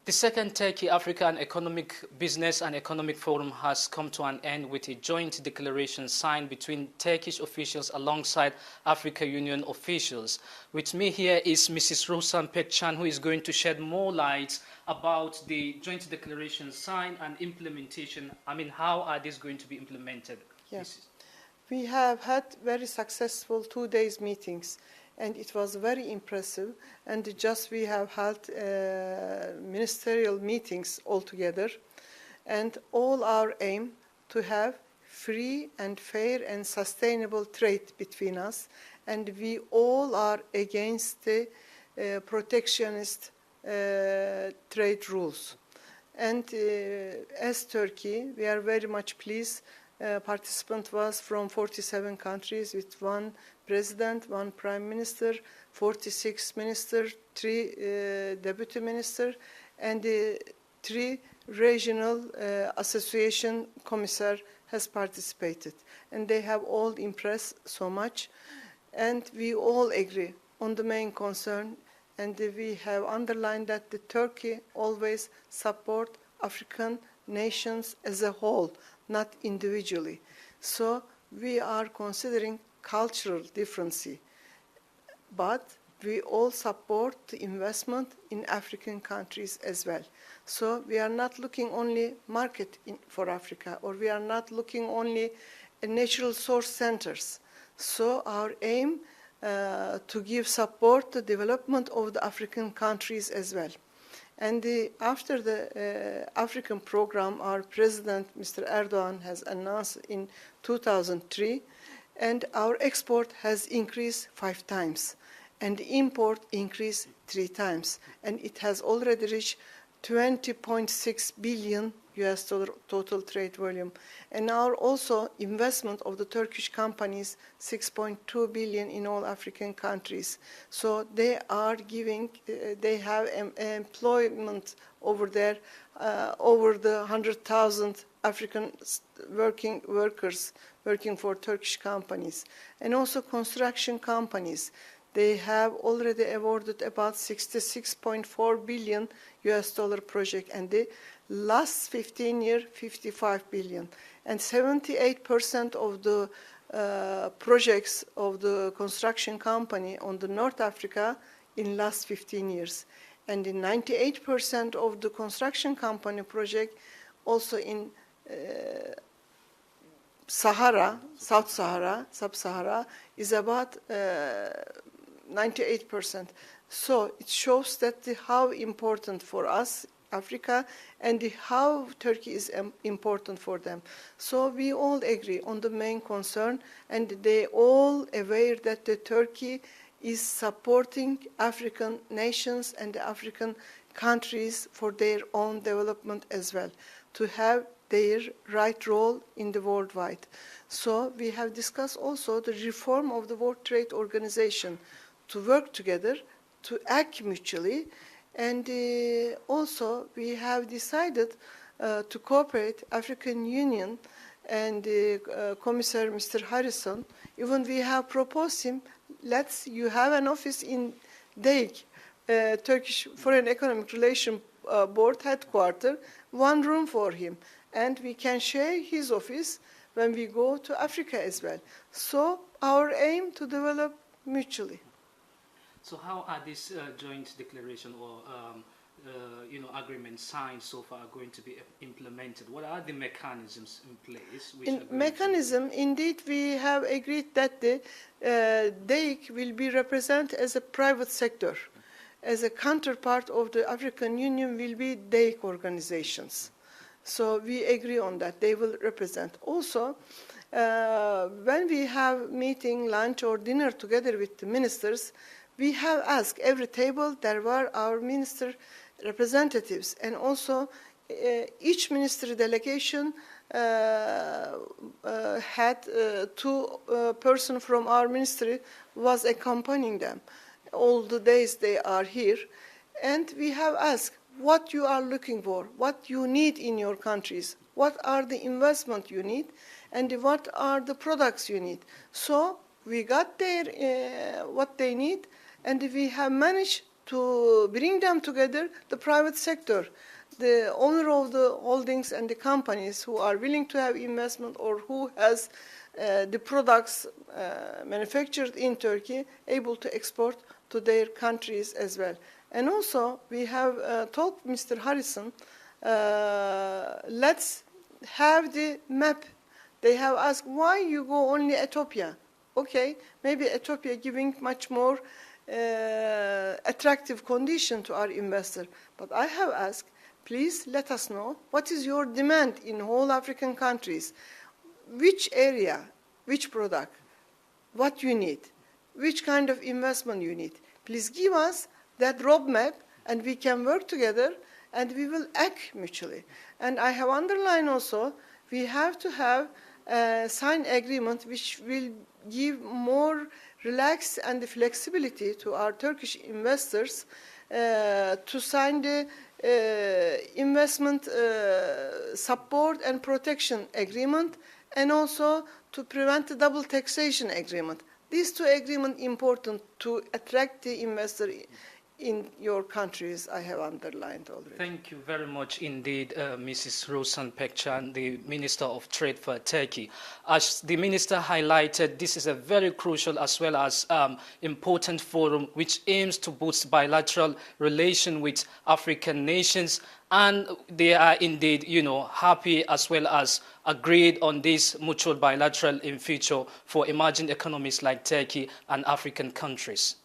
The second Turkey-African Economic Business and Economic Forum has come to an end with a joint declaration signed between Turkish officials alongside African Union officials. With me here is Mrs. Ruhsar Pekcan, who is going to shed more light about the joint declaration signed and implementation. I mean, how are these going to be implemented? Yes. We have had very successful 2 days meetings, and it was very impressive. And we have held ministerial meetings altogether, and all our aim to have free and fair and sustainable trade between us, and we all are against the protectionist trade rules. And as Turkey, we are very much pleased. Participant was from 47 countries with 1 president, 1 prime minister, 46 ministers, 3 deputy ministers, and 3 regional association commissar has participated. And they have all impressed so much. And we all agree on the main concern. And we have underlined that Turkey always support African nations as a whole, not individually. So we are considering cultural difference, but we all support the investment in African countries as well. So we are not looking only market for Africa, or we are not looking only at natural source centers. So our aim to give support to development of the African countries as well. And after the African program, our president, Mr. Erdogan, has announced in 2003, and our export has increased 5 times, and import increased 3 times, and it has already reached $20.6 billion total trade volume. And our also investment of the Turkish companies, 6.2 billion in all African countries. So they are giving, they have employment over there, over the 100,000 African workers working for Turkish companies. And also construction companies. They have already awarded about $66.4 billion project, and the last 15 years, 55 billion. And 78% of the projects of the construction company on the North Africa in last 15 years. And in 98% of the construction company project also in Sahara, South Sahara, Sub-Sahara, is about 98%. So it shows that how important for us, Africa, and how Turkey is important for them. So we all agree on the main concern, and they all aware that Turkey is supporting African nations and the African countries for their own development as well, to have their right role in the worldwide. So we have discussed also the reform of the World Trade Organization, to work together, to act mutually, and also we have decided to cooperate African Union and Commissar Mr. Harrison. Even we have proposed him, you have an office in DEIK, Turkish Foreign Economic Relations Board headquarters, 1 room for him, and we can share his office when we go to Africa as well. So our aim to develop mutually. So how are these joint declaration or agreements signed so far going to be implemented? What are the mechanisms in place? Indeed, we have agreed that the DEIK will be represented as a private sector. As a counterpart of the African Union will be DEIK organizations. So we agree on that. They will represent. Also, when we have meeting, lunch, or dinner together with the ministers, we have asked every table, there were our minister representatives, and also each ministry delegation had 2 persons from our ministry was accompanying them all the days they are here. And we have asked what you are looking for, what you need in your countries, what are the investment you need, and what are the products you need. So we got their what they need, and we have managed to bring them together, the private sector, the owner of the holdings and the companies who are willing to have investment or who has the products manufactured in Turkey able to export to their countries as well. And also, we have told Mr. Harrison, let's have the map. They have asked, why you go only Ethiopia? Okay, maybe Ethiopia giving much more attractive condition to our investor. But I have asked, please let us know what is your demand in whole African countries. Which area, which product, what you need, which kind of investment you need. Please give us that roadmap and we can work together and we will act mutually. And I have underlined also, we have to have a signed agreement which will give more relax and the flexibility to our Turkish investors to sign the investment support and protection agreement, and also to prevent the double taxation agreement. These two agreements important to attract the investor in your countries, I have underlined already. Thank you very much indeed, Mrs. Ruhsar Pekcan, the Minister of Trade for Turkey. As the Minister highlighted, this is a very crucial as well as important forum which aims to boost bilateral relation with African nations, and they are indeed, happy as well as agreed on this mutual bilateral in future for emerging economies like Turkey and African countries.